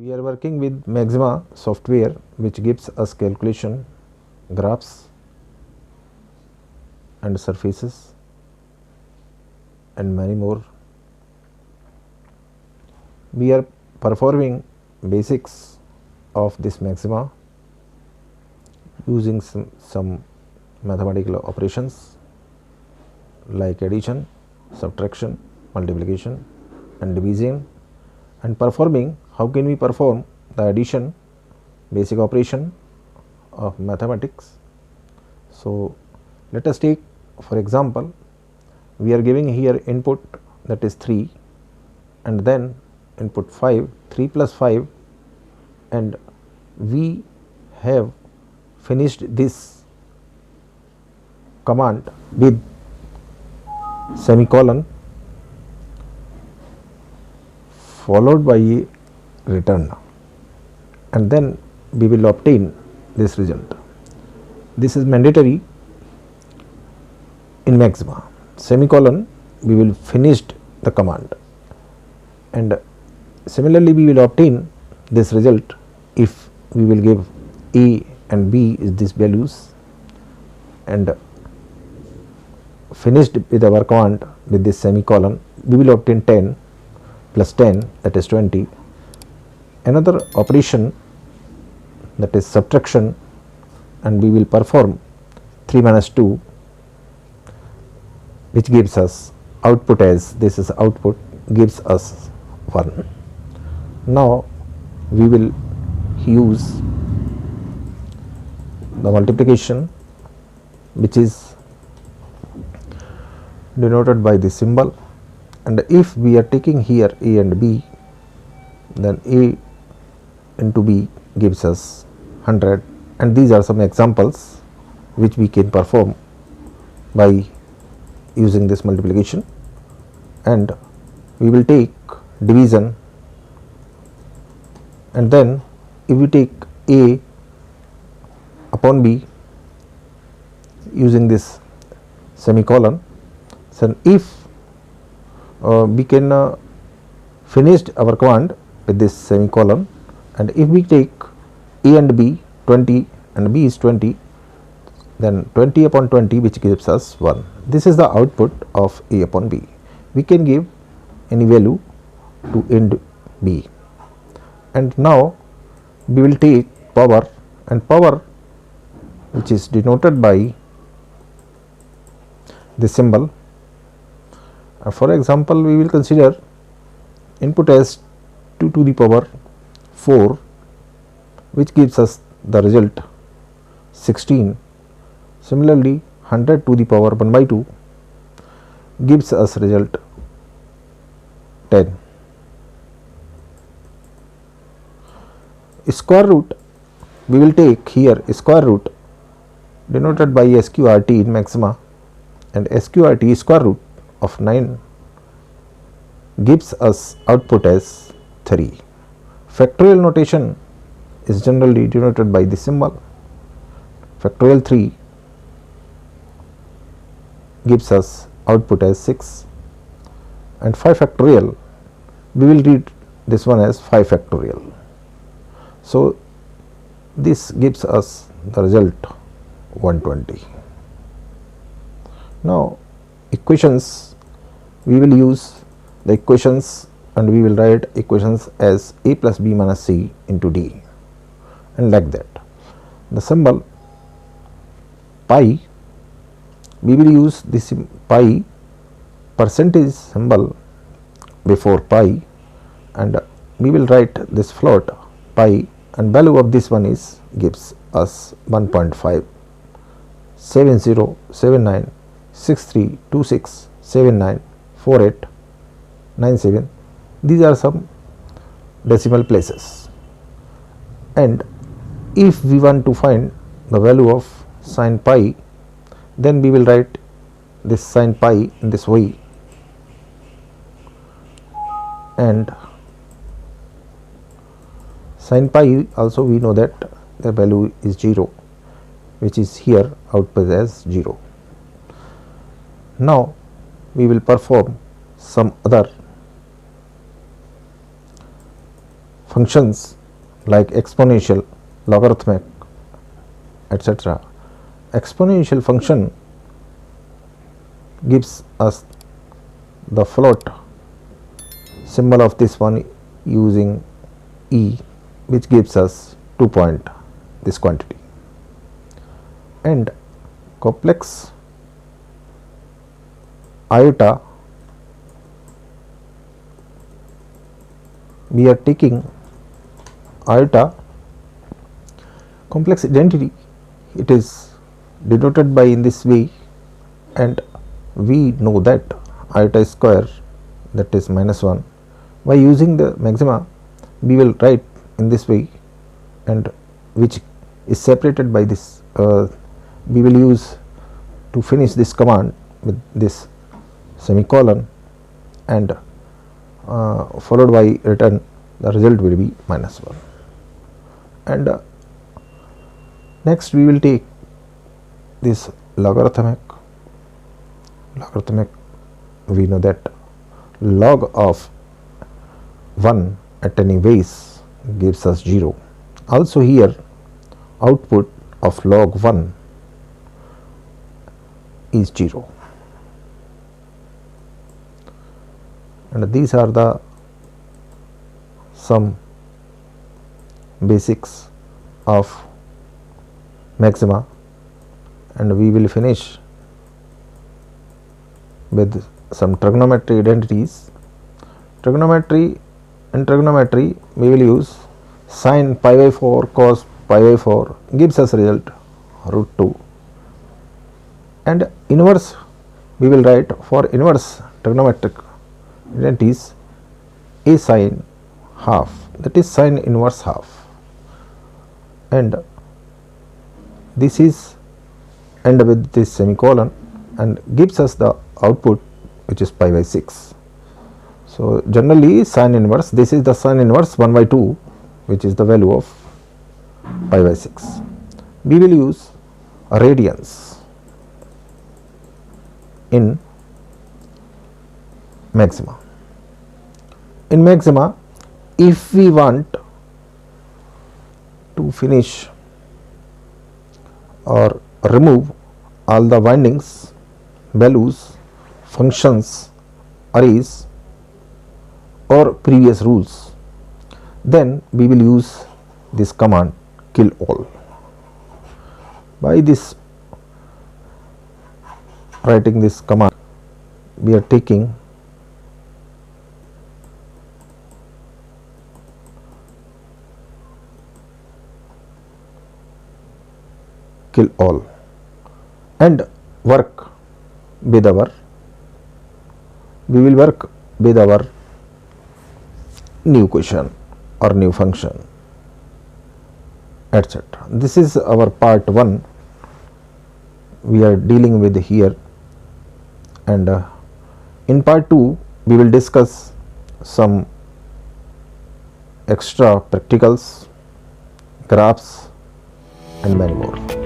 We are working with Maxima software, which gives us calculation, graphs and surfaces and many more. We are performing basics of this Maxima using some mathematical operations like addition, subtraction, multiplication and division, and performing how can we perform the addition basic operation of mathematics. So, let us take for example, we are giving here input, that is 3, and then input 5, 3 plus 5, and we have finished this command with semicolon followed by a return, and then we will obtain this result. This is mandatory in Maxima. Semicolon, we will finish the command, and similarly we will obtain this result if we will give a and b is these values and finished with our command with this semicolon, we will obtain 10 plus 10, that is 20. Another operation, that is subtraction, and we will perform 3 minus 2, which gives us output as this is output, gives us 1. Now, we will use the multiplication, which is denoted by the symbol, and if we are taking here a and b, then a into b gives us 100, and these are some examples which we can perform by using this multiplication. And we will take division, and then if we take a upon b using this semicolon, then if we can finish our command with this semicolon, and if we take a and b 20 and b is 20, then 20 upon 20, which gives us 1. This is the output of a upon b. We can give any value to end b, and now we will take power, and power which is denoted by the symbol. For example, we will consider input as 2 to the power 4, which gives us the result 16. Similarly, 100 to the power 1 by 2 gives us result 10. Square root, we will take here square root denoted by sqrt in Maxima, and sqrt square root of 9 gives us output as 3. Factorial notation is generally denoted by the symbol. Factorial 3 gives us output as 6, and 5 factorial, we will read this one as 5 factorial. So, this gives us the result 120. Now, equations, we will use the equations, and we will write equations as a plus b minus c into d, and like that. The symbol pi, we will use this pi percentage symbol before pi, and we will write this float pi, and value of this one is gives us 1.5, 70, 79, 63, 26, 79, 48, 97. These are some decimal places, and if we want to find the value of sin pi, then we will write this sin pi in this way, and sin pi also we know that the value is 0, which is here output as 0. Now, we will perform some other functions like exponential, logarithmic, etc. Exponential function gives us the float symbol of this one using e, which gives us 2 point this quantity, and complex iota, we are taking iota complex identity, it is denoted by in this way, and we know that iota square, that is -1. By using the maxima, we will write in this way, and which is separated by this, we will use to finish this command with this semicolon, and followed by return, the result will be -1. And next we will take this logarithmic. We know that log of 1 at any base gives us 0. Also here output of log 1 is 0, and these are the some basics of maxima, and we will finish with some trigonometry identities. In trigonometry we will use sin pi by 4 cos pi by 4 gives us result √2, and inverse we will write for inverse trigonometric identities a sin half, that is sin inverse half, and this is end with this semicolon and gives us the output which is pi by 6. So generally sin inverse, this is the sin inverse 1 by 2, which is the value of pi by 6. We will use radians in maxima. In maxima, if we want to finish or remove all the windings, values, functions, arrays or previous rules, then we will use this command kill all. By this writing this command, we are taking kill all and work with our, we will work with our new question or new function, etc. This is our part 1 we are dealing with here, and in part 2 we will discuss some extra practicals, graphs and many more.